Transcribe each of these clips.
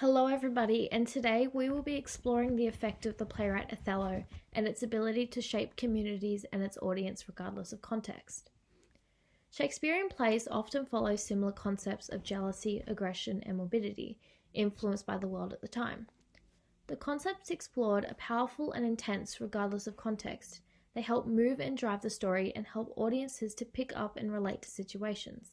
Hello, everybody, and today we will be exploring the effect of the playwright Othello and its ability to shape communities and its audience regardless of context. Shakespearean plays often follow similar concepts of jealousy, aggression, and morbidity, influenced by the world at the time. The concepts explored are powerful and intense regardless of context. They help move and drive the story and help audiences to pick up and relate to situations.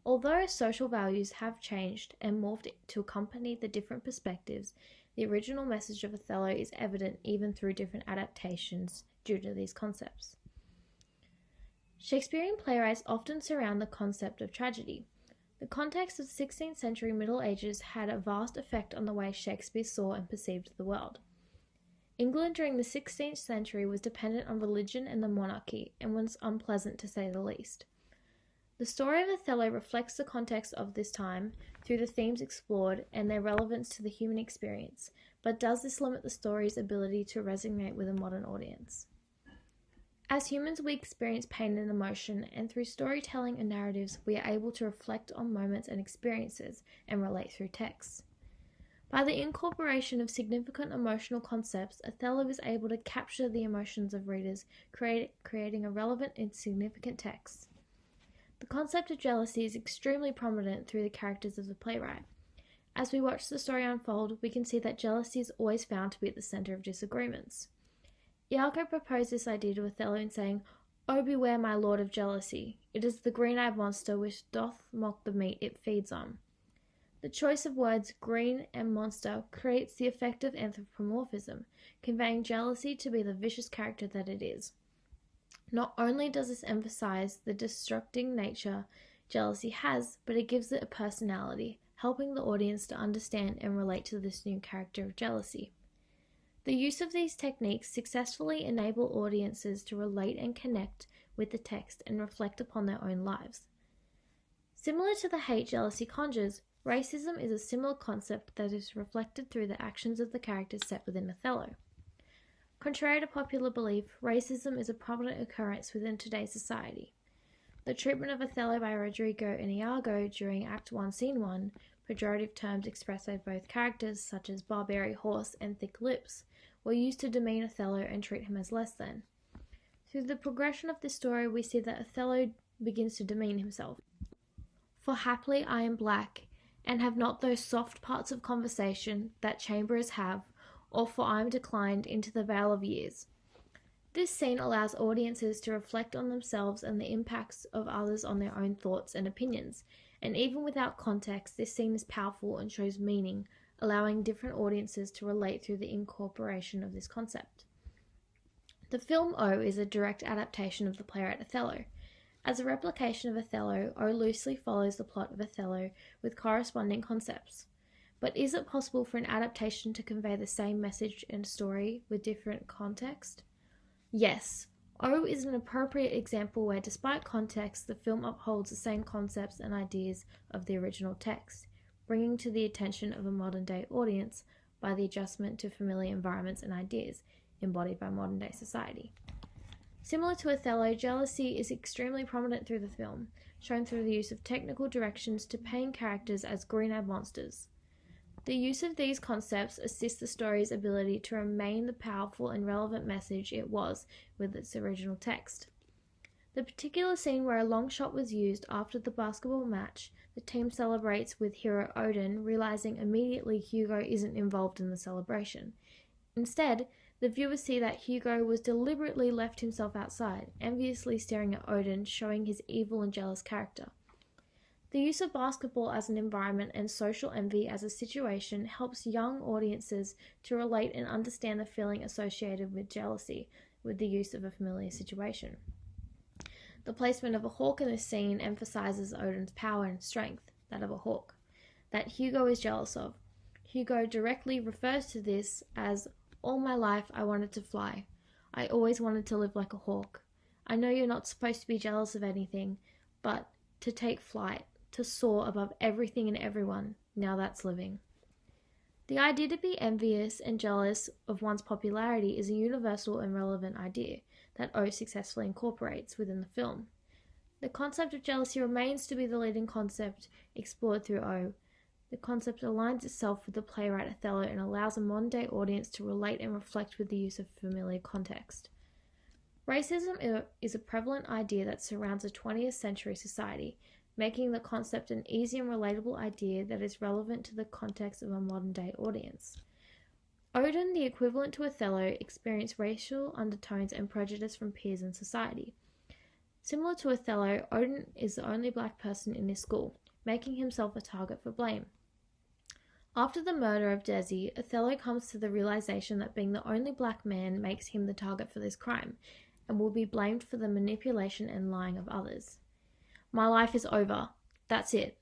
Although social values have changed and morphed to accompany the different perspectives, the original message of Othello is evident even through different adaptations due to these concepts. Shakespearean playwrights often surround the concept of tragedy. The context of the 16th century Middle Ages had a vast effect on the way Shakespeare saw and perceived the world. England during the 16th century was dependent on religion and the monarchy, and was unpleasant to say the least. The story of Othello reflects the context of this time through the themes explored and their relevance to the human experience, but does this limit the story's ability to resonate with a modern audience? As humans, we experience pain and emotion, and through storytelling and narratives, we are able to reflect on moments and experiences and relate through texts. By the incorporation of significant emotional concepts, Othello is able to capture the emotions of readers, creating a relevant and significant text. The concept of jealousy is extremely prominent through the characters of the playwright. As we watch the story unfold, we can see that jealousy is always found to be at the center of disagreements. Iago proposed this idea to Othello in saying, "O beware, my lord, of jealousy. It is the green-eyed monster which doth mock the meat it feeds on." The choice of words green and monster creates the effect of anthropomorphism, conveying jealousy to be the vicious character that it is. Not only does this emphasize the destructing nature jealousy has, but it gives it a personality, helping the audience to understand and relate to this new character of jealousy. The use of these techniques successfully enable audiences to relate and connect with the text and reflect upon their own lives. Similar to the hate jealousy conjures, racism is a similar concept that is reflected through the actions of the characters set within Othello. Contrary to popular belief, racism is a prominent occurrence within today's society. The treatment of Othello by Rodrigo and Iago during Act 1, Scene 1, pejorative terms expressed by both characters such as Barbary horse and thick lips, were used to demean Othello and treat him as less than. Through the progression of this story, we see that Othello begins to demean himself. "For haply I am black, and have not those soft parts of conversation that chamberers have, or for I am declined into the vale of years." This scene allows audiences to reflect on themselves and the impacts of others on their own thoughts and opinions, and even without context, this scene is powerful and shows meaning, allowing different audiences to relate through the incorporation of this concept. The film O is a direct adaptation of the playwright Othello. As a replication of Othello, O loosely follows the plot of Othello with corresponding concepts. But is it possible for an adaptation to convey the same message and story with different context? Yes. O is an appropriate example where, despite context, the film upholds the same concepts and ideas of the original text, bringing to the attention of a modern-day audience by the adjustment to familiar environments and ideas embodied by modern-day society. Similar to Othello, jealousy is extremely prominent through the film, shown through the use of technical directions to paint characters as green-eyed monsters. The use of these concepts assists the story's ability to remain the powerful and relevant message it was with its original text. The particular scene where a long shot was used after the basketball match, the team celebrates with hero Odin, realizing immediately Hugo isn't involved in the celebration. Instead, the viewers see that Hugo was deliberately left himself outside, enviously staring at Odin, showing his evil and jealous character. The use of basketball as an environment and social envy as a situation helps young audiences to relate and understand the feeling associated with jealousy with the use of a familiar situation. The placement of a hawk in this scene emphasizes Odin's power and strength, that of a hawk, that Hugo is jealous of. Hugo directly refers to this as, "All my life I wanted to fly. I always wanted to live like a hawk. I know you're not supposed to be jealous of anything, but to take flight, to soar above everything and everyone, now that's living." The idea to be envious and jealous of one's popularity is a universal and relevant idea that O successfully incorporates within the film. The concept of jealousy remains to be the leading concept explored through O, The concept aligns itself with the playwright Othello and allows a modern-day audience to relate and reflect with the use of familiar context. Racism is a prevalent idea that surrounds a 20th century society, making the concept an easy and relatable idea that is relevant to the context of a modern-day audience. Odin, the equivalent to Othello, experienced racial undertones and prejudice from peers in society. Similar to Othello, Odin is the only black person in his school, making himself a target for blame. After the murder of Desi, Othello comes to the realization that being the only black man makes him the target for this crime, and will be blamed for the manipulation and lying of others. My life is over. That's it.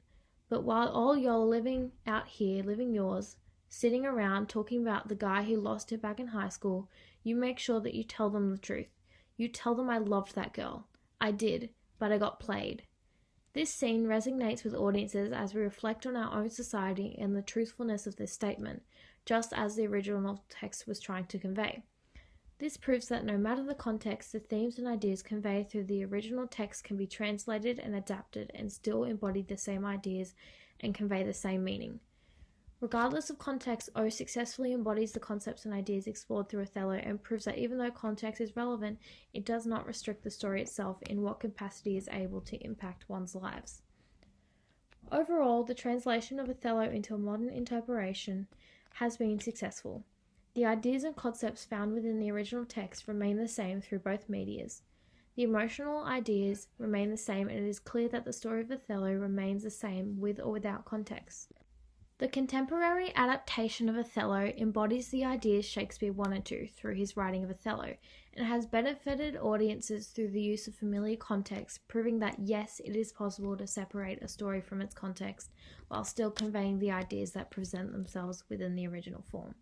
But while all y'all living out here, living yours, sitting around talking about the guy who lost her back in high school, you make sure that you tell them the truth. You tell them I loved that girl. I did, but I got played. This scene resonates with audiences as we reflect on our own society and the truthfulness of this statement, just as the original text was trying to convey. This proves that no matter the context, the themes and ideas conveyed through the original text can be translated and adapted and still embody the same ideas and convey the same meaning. Regardless of context, O successfully embodies the concepts and ideas explored through Othello and proves that even though context is relevant, it does not restrict the story itself in what capacity is able to impact one's lives. Overall, the translation of Othello into a modern interpretation has been successful. The ideas and concepts found within the original text remain the same through both medias. The emotional ideas remain the same, and it is clear that the story of Othello remains the same with or without context. The contemporary adaptation of Othello embodies the ideas Shakespeare wanted to through his writing of Othello, and has benefited audiences through the use of familiar context, proving that yes, it is possible to separate a story from its context while still conveying the ideas that present themselves within the original form.